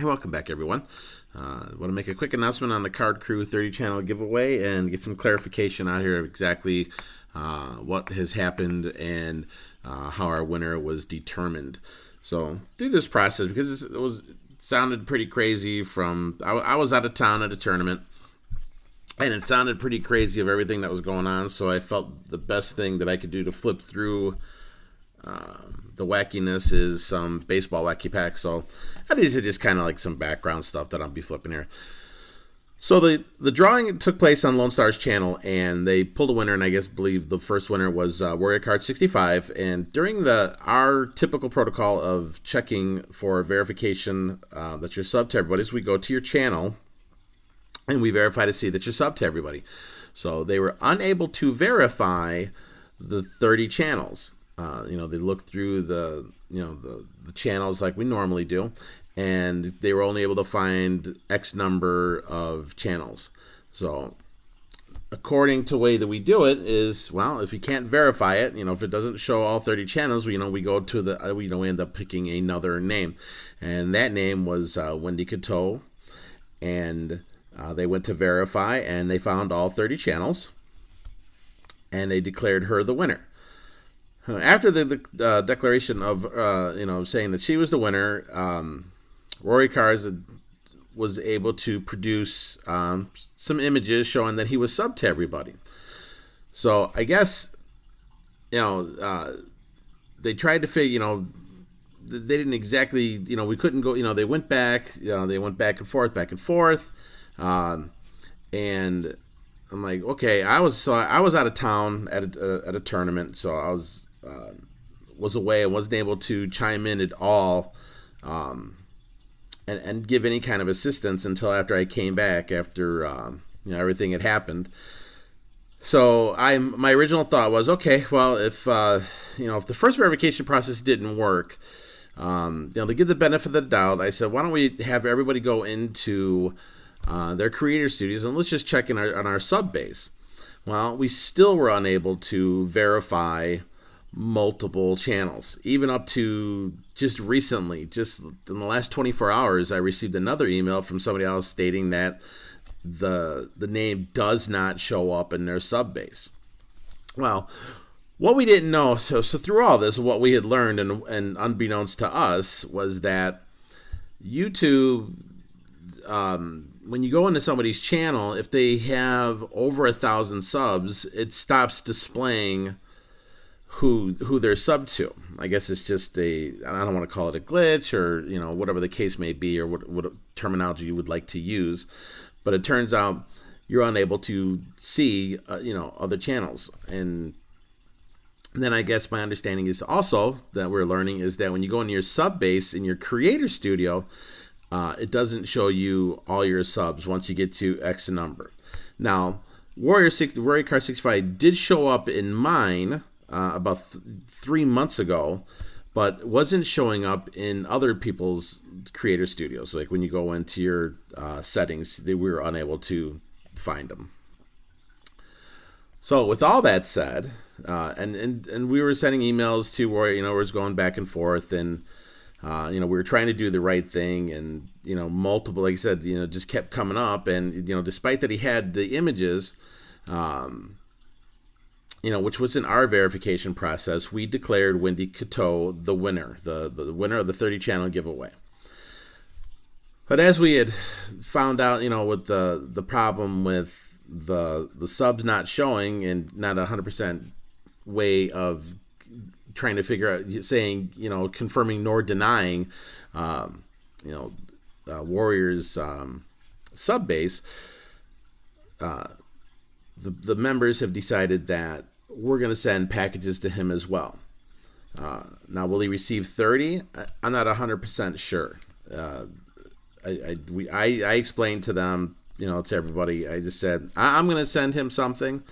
Hey, welcome back, everyone. I want to make a quick announcement on the Card Crew 30 channel giveaway and get some clarification out here of exactly what has happened and how our winner was determined. So, through this process, because it sounded pretty crazy I was out of town at a tournament, and it sounded pretty crazy of everything that was going on, so I felt the best thing that I could do to flip through the wackiness is some baseball wacky packs. So these are just kind of like some background stuff that I'll be flipping here. So the drawing took place on Lone Star's channel, and they pulled a winner, and I believe the first winner was Warrior Card 65. And during our typical protocol of checking for verification that you're sub to everybody, is we go to your channel and we verify to see that you're sub to everybody. So they were unable to verify the 30 channels. They looked through the channels like we normally do, and they were only able to find X number of channels. So according to the way that we do it is, well, if you can't verify it, if it doesn't show all 30 channels, we go to we end up picking another name, and that name was Wendy Coteau, and they went to verify, and they found all 30 channels, and they declared her the winner. After the declaration of saying that she was the winner, Rory Cars was able to produce some images showing that he was sub to everybody. So I guess they tried to figure, they didn't exactly, we couldn't go, they went back, they went back and forth, and I'm like, okay, I was out of town at a tournament, so I was away and wasn't able to chime in at all, and give any kind of assistance until after I came back after everything had happened. So my original thought was, okay, well, if the first verification process didn't work, to give the benefit of the doubt, I said, why don't we have everybody go into their creator studios and let's just check in on our sub base. Well, we still were unable to verify multiple channels. Even up to just recently, just in the last 24 hours, I received another email from somebody else stating that the name does not show up in their sub base. Well, what we didn't know, so through all this, what we had learned, and unbeknownst to us, was that YouTube, when you go into somebody's channel, if they have over 1,000 subs, it stops displaying who they're sub to. I guess it's just I don't want to call it a glitch, or whatever the case may be, or what terminology you would like to use, but it turns out you're unable to see other channels. And then I guess my understanding is also that we're learning is that when you go into your sub base in your creator studio, it doesn't show you all your subs once you get to X number. Now, Warrior Car 65 did show up in mine about 3 months ago, but wasn't showing up in other people's creator studios. Like when you go into your settings, we were unable to find them. So with all that said, and we were sending emails to Warrior, we was going back and forth, and we were trying to do the right thing, and multiple, like I said, just kept coming up, and despite that he had the images, which was in our verification process, we declared Wendy Coteau the winner, the winner of the 30 channel giveaway. But as we had found out, with the problem with the subs not showing, and not 100% way of trying to figure out, saying, confirming nor denying, Warrior's sub base, the members have decided that we're going to send packages to him as well. Now, will he receive 30? I'm not 100% sure. I explained to them, to everybody, I just said, I'm going to send him something.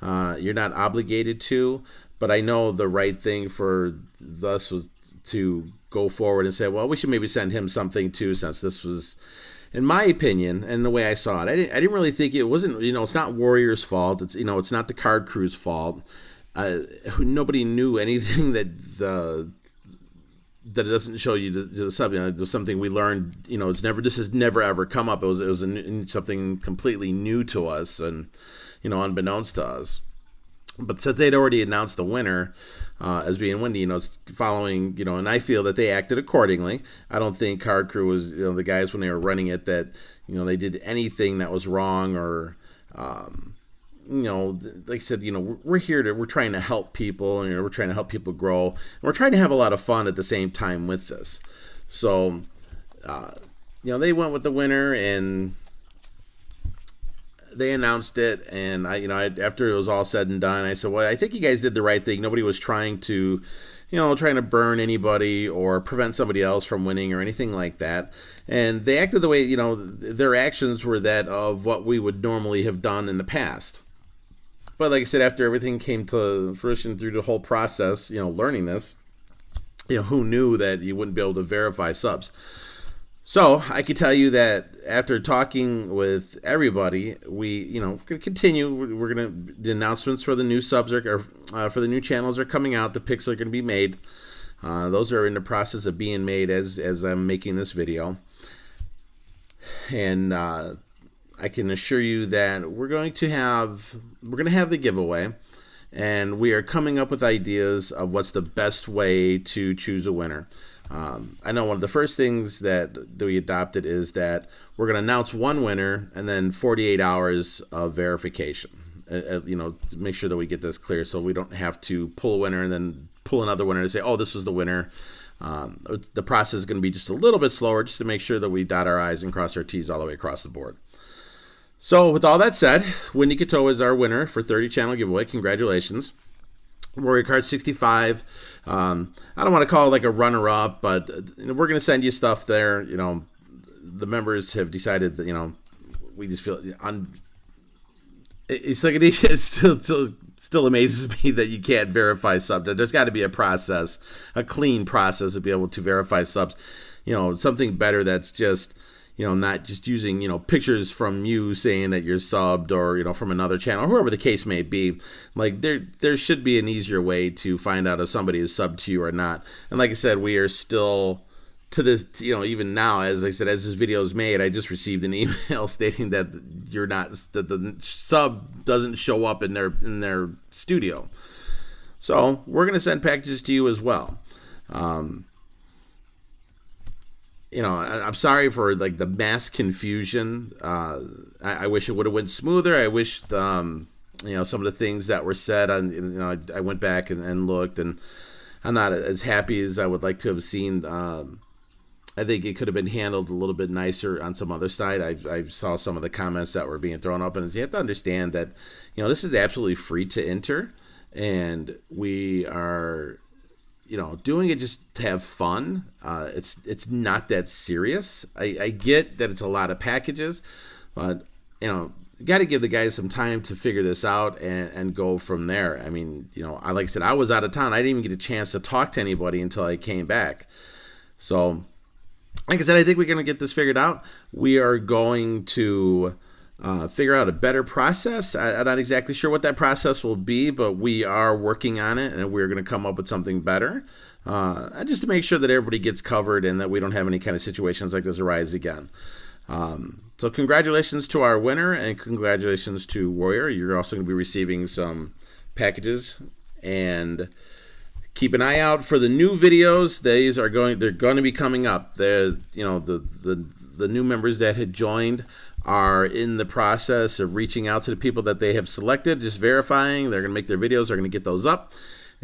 You're not obligated to, but I know the right thing for us was to go forward and say, well, we should maybe send him something too, since this was, in my opinion, and the way I saw it, I didn't really think it wasn't, it's not Warrior's fault. It's, it's not the Card Crew's fault. Nobody knew anything that that it doesn't show you the sub. There's something we learned. This has never ever come up. It was something completely new to us, and unbeknownst to us. But since they'd already announced the winner as being Wendy, it's following, and I feel that they acted accordingly. I don't think Card Crew was, the guys when they were running it, that, they did anything that was wrong or, like I said, we're trying to help people, and we're trying to help people grow, and we're trying to have a lot of fun at the same time with this. So, they went with the winner, and they announced it, and after it was all said and done, I said, well, I think you guys did the right thing. Nobody was trying to burn anybody or prevent somebody else from winning or anything like that. And they acted the way, their actions were that of what we would normally have done in the past. But like I said, after everything came to fruition through the whole process, learning this, who knew that you wouldn't be able to verify subs? So I can tell you that after talking with everybody, we, going to continue. We're going to, the announcements for the new subs for the new channels are coming out. The picks are going to be made. Those are in the process of being made as I'm making this video. And I can assure you that we're going to have the giveaway, and we are coming up with ideas of what's the best way to choose a winner. I know one of the first things that we adopted is that we're going to announce one winner and then 48 hours of verification. To make sure that we get this clear, so we don't have to pull a winner and then pull another winner to say, oh, this was the winner. The process is going to be just a little bit slower, just to make sure that we dot our I's and cross our T's all the way across the board. So with all that said, Wendy Coteau is our winner for 30 channel giveaway. Congratulations. Warrior Card 65. I don't want to call it like a runner-up, but we're going to send you stuff there. The members have decided that, we just feel it's like it still amazes me that you can't verify subs. There's got to be a process, a clean process to be able to verify subs. Something better that's just, not just using, pictures from you saying that you're subbed or, from another channel, or whoever the case may be. Like there should be an easier way to find out if somebody is subbed to you or not. And like I said, we are still to this, even now, as I said, as this video is made, I just received an email stating that that the sub doesn't show up in their studio. So we're going to send packages to you as well. I'm sorry for like the mass confusion. I wish it would have went smoother. I wish some of the things that were said. I went back and looked, and I'm not as happy as I would like to have seen. I think it could have been handled a little bit nicer on some other side. I saw some of the comments that were being thrown up, and you have to understand that this is absolutely free to enter, and we are doing it just to have fun. It's not that serious. I get that it's a lot of packages, but you got to give the guys some time to figure this out and go from there. I mean, like I said, I was out of town. I didn't even get a chance to talk to anybody until I came back. So, like I said, I think we're going to get this figured out. We are going to figure out a better process. I'm not exactly sure what that process will be, but we are working on it, and we're going to come up with something better, just to make sure that everybody gets covered and that we don't have any kind of situations like this arise again. So congratulations to our winner, and congratulations to Warrior. You're also going to be receiving some packages, and keep an eye out for the new videos. They're going to be coming up. The new members that had joined are in the process of reaching out to the people that they have selected, just verifying. They're going to make their videos. They're going to get those up,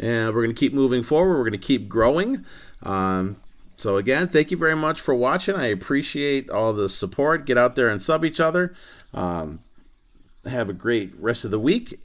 and we're going to keep moving forward. We're going to keep growing. So again, thank you very much for watching. I appreciate all the support. Get out there and sub each other. Have a great rest of the week.